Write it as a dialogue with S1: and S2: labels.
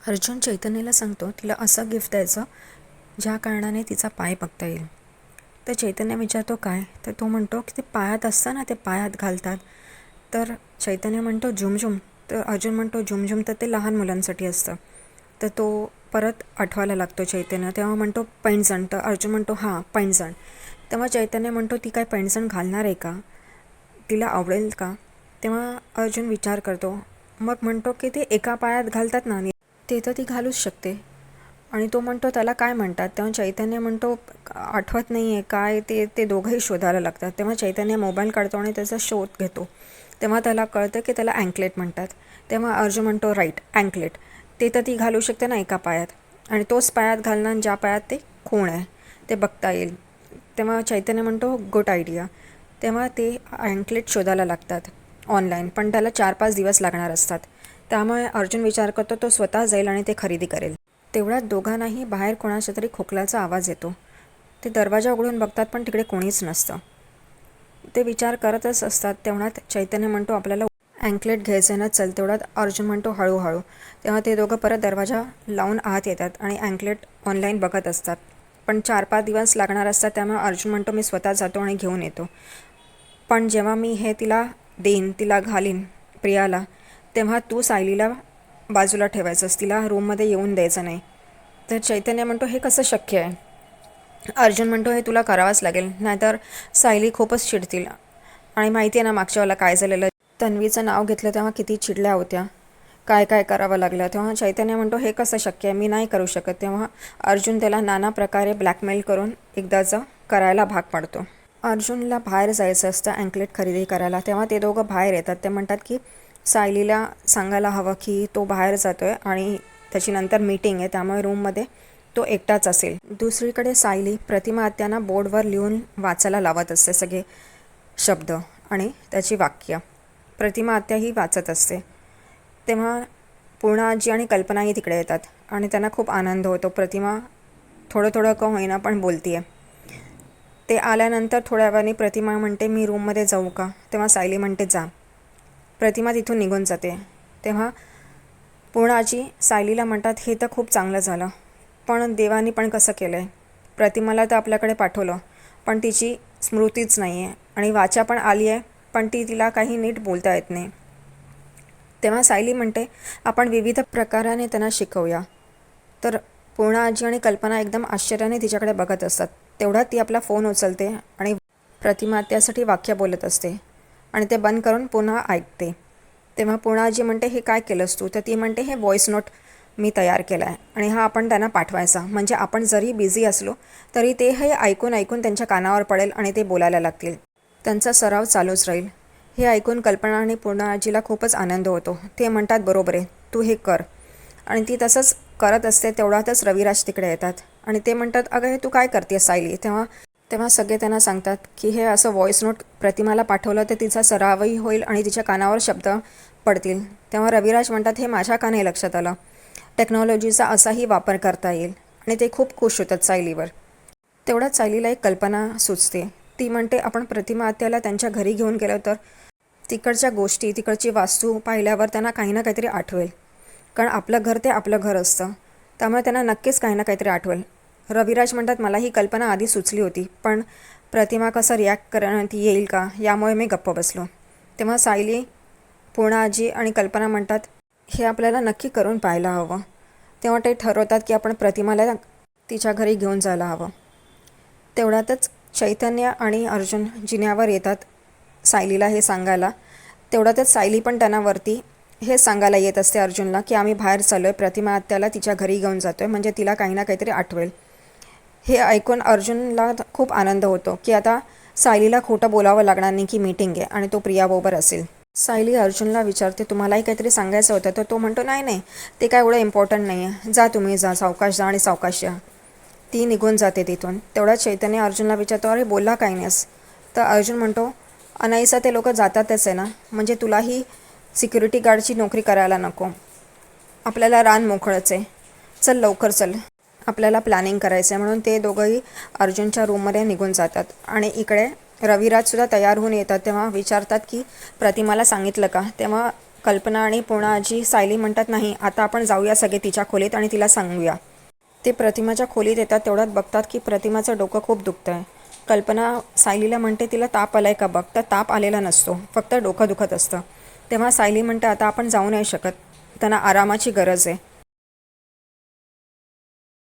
S1: अर्जुन चैतन्याला सांगतो तिला असं गिफ्ट द्यायचं ज्या कारणाने तिचा पाय बघता येईल. तर चैतन्य विचारतो काय? तर तो म्हणतो की ते पायात असतं ना, ते पायात घालतात. तर चैतन्य म्हणतो झुमझुम. तर अर्जुन म्हणतो झुमझुम तर ते लहान मुलांसाठी असतं. तर तो परत आठवायला लागतो चैतन्य. तेव्हा म्हणतो पैंजण. तर अर्जुन म्हणतो हां पैंजण. तेव्हा चैतन्य म्हणतो ती काय पैंजण घालणार आहे का? तिला आवडेल का? तेव्हा अर्जुन विचार करतो. मग म्हणतो की ते एका पायात घालतात ना, ते तर ती घालूच शकते. आणि तो म्हणतो त्याला काय म्हणतात? तेव्हा चैतन्य म्हणतो आठवत नाही आहे काय ते ते दोघंही शोधायला लागतात. तेव्हा चैतन्य मोबाईल काढतो आणि त्याचा शोध घेतो. तेव्हा त्याला कळतं की त्याला अँकलेट म्हणतात. तेव्हा अर्जुन म्हणतो राईट अँकलेट. ते तर ती घालू शकते ना एका पायात, आणि तोच पायात घालणार ज्या पायात ते खूण आहे, ते बघता येईल. तेव्हा चैतन्य म्हणतो गुड आयडिया. तेव्हा ते अँकलेट शोधायला लागतात ऑनलाईन, पण त्याला 4-5 दिवस लागणार असतात. त्यामुळे अर्जुन विचार करतो तो स्वतः जाईल आणि ते खरेदी करेल. तेवढ्यात दोघांनाही बाहेर कोणाचा तरी खोकल्याचा आवाज येतो. ते दरवाजा उघडून बघतात पण तिकडे कोणीच नसतं. ते विचार करतच असतात. तेवढ्यात चैतन्य म्हणतो आपल्याला अँकलेट घ्यायचं ना, चल. तेवढ्यात अर्जुन म्हणतो हळूहळू. तेव्हा ते दोघं परत दरवाजा लावून आत येतात आणि अँकलेट ऑनलाईन बघत असतात. पण 4-5 दिवस लागणार असतात. त्यामुळे अर्जुन म्हणतो मी स्वतः जातो आणि घेऊन येतो. पण जेव्हा मी हे तिला देईन, तिला घालीन प्रियाला, तेव्हा तू सायलीला बाजूला ठेवायचंस, तिला रूममध्ये येऊन द्यायचं नाही. तर चैतन्य म्हणतो हे कसं शक्य आहे? अर्जुन म्हणतो हे तुला करावंच लागेल, नाहीतर सायली खूपच चिडतील. आणि माहिती आहे ना मागच्या वेळेला काय झालेलं. तन्वीचं नाव घेतलं तेव्हा किती चिडल्या होत्या, काय काय करावं लागलं. तेव्हा चैतन्य म्हणतो हे कसं शक्य आहे, मी नाही करू शकत. तेव्हा अर्जुन त्याला नाना प्रकारे ब्लॅकमेल करून एकदाचं करायला भाग पाडतो. अर्जुनला बाहेर जायचं असतं अँकलेट खरेदी करायला. तेव्हा ते दोघं बाहेर येतात. ते म्हणतात की सायलीला सांगायला हवं की तो बाहेर जातो आहे आणि त्याची नंतर मीटिंग आहे, त्यामुळे रूममध्ये तो एकटाच असेल. दुसरीकडे सायली प्रतिमा आत्यांना बोर्डवर लिहून वाचायला लावत असते सगळे शब्द आणि त्याची वाक्य. प्रतिमा आत्या ही वाचत असते. तेव्हा पूर्णा आजी आणि कल्पनाही तिकडे येतात आणि त्यांना खूप आनंद होतो. प्रतिमा थोडं थोडं का होईना पण बोलती आहे. ते आल्यानंतर थोड्या वेळाने प्रतिमा म्हणते मी रूममध्ये जाऊ का? तेव्हा सायली म्हणते जा. प्रतिमा तिथून निघून जाते. तेव्हा पूर्णा आजी सायलीला म्हणतात हे तर खूप चांगलं झालं, पण देवानी पण कसं केलं आहे? प्रतिमाला तर आपल्याकडे पाठवलं, पण तिची स्मृतीच नाही आहे आणि वाचा पण आली आहे, पण तिला काही नीट बोलता येत नाही. तेव्हा सायली म्हणते आपण विविध प्रकाराने त्यांना शिकवूया. तर पूर्णा आजी आणि कल्पना एकदम आश्चर्याने तिच्याकडे बघत असतात. तेवढ्यात ती आपला फोन उचलते आणि प्रतिमा त्यासाठी वाक्य बोलत असते आणि ते बंद करून पुन्हा ऐकते. तेव्हा पूर्णा आजी म्हणते हे काय केलंस तू? तर ती म्हणते हे व्हॉईस नोट मी तयार केला आहे आणि हा आपण त्यांना पाठवायचा, म्हणजे आपण जरी बिझी असलो तरी ते हे ऐकून ऐकून त्यांच्या कानावर पडेल आणि ते बोलायला लागतील. त्यांचा सराव चालूच राहील. हे ऐकून कल्पना आणि पूर्णा आजीला खूपच आनंद होतो. ते म्हणतात बरोबर आहे, तू हे कर. आणि ती तसंच करत असते. तेवढ्यातच रविराज तिकडे येतात आणि ते म्हणतात अगं हे तू काय करते सायली? तेव्हा तेव्हा सगळे त्यांना सांगतात की हे असं व्हॉईस नोट प्रतिमाला पाठवलं तर तिचा सरावही होईल आणि तिच्या कानावर शब्द पडतील. तेव्हा रविराज म्हणतात हे माझ्या का नाही लक्षात आलं? टेक्नॉलॉजीचा असाही वापर करता येईल. आणि ते खूप खुश होतात सायलीवर. तेवढ्यात सायलीला एक कल्पना सुचते. ती म्हणते आपण प्रतिमा आत्याला त्यांच्या घरी घेऊन गेलो तर तिकडच्या गोष्टी, तिकडची वास्तू पाहिल्यावर त्यांना काही ना काहीतरी आठवेल. कारण आपलं घर ते आपलं घर असतं, त्यामुळे त्यांना नक्कीच काही ना काहीतरी आठवेल. रविराज म्हणतात मला ही कल्पना आधी सुचली होती, पण प्रतिमा कसं रिॲक्ट करण्यात येईल का यामुळे मी गप्प बसलो. तेव्हा सायली, पूर्णा आजी आणि कल्पना म्हणतात हे आपल्याला नक्की करून पाहायला हवं. तेव्हा ते ठरवतात की आपण प्रतिमाला तिच्या घरी घेऊन जायला हवं. तेवढ्यातच चैतन्य आणि अर्जुन जिन्यावर येतात सायलीला हे सांगायला. तेवढ्यातच सायली पण त्यांना वरती हे सांगायला येत असते अर्जुनला की आम्ही बाहेर चाललो आहे, प्रतिमा आत्याला तिच्या घरी घेऊन जातो आहे, म्हणजे तिला काही ना काहीतरी आठवेल. हे ऐकून अर्जुनला खूप आनंद होतो की आता सायलीला खोटं बोलावं लागणार नाही की मीटिंग आहे आणि तो प्रियाबरोबर असेल. सायली अर्जुनला विचारते तुम्हालाही काहीतरी सांगायचं होतं? तर तो म्हणतो नाही नाही, ते काय एवढं इम्पॉर्टंट नाही आहे, जा तुम्ही जा, सावकाश जा आणि सावकाश या. ती निघून जाते तिथून. तेवढ्यात चैतन्य अर्जुनला विचारतो अरे बोलला काही नाहीस? तर अर्जुन म्हणतो अनाईसा ते लोक जातातच आहे ना, म्हणजे तुलाही सिक्युरिटी गार्डची नोकरी करायला नको. आपल्याला रान मोकळंच आहे, चल लवकर चल, आपल्याला प्लॅनिंग करायचं आहे. म्हणून ते दोघंही अर्जुनच्या रूममध्ये निघून जातात. आणि इकडे रविराजसुद्धा तयार होऊन येतात. तेव्हा विचारतात की प्रतिमाला सांगितलं का? तेव्हा कल्पना आणि पूर्णा आजी सायली म्हणतात, नाही आता आपण जाऊया सगळे तिच्या खोलीत आणि तिला सांगूया. ते प्रतिमाच्या खोलीत येतात. तेवढ्यात बघतात की प्रतिमाचं डोकं खूप दुखतं आहे. कल्पना सायलीला म्हणते, तिला ताप आलाय का बघ. तर ताप आलेला नसतो, फक्त डोकं दुखत असतं. तेव्हा सायली म्हणते, आता आपण जाऊ नाही शकत, त्यांना आरामाची गरज आहे.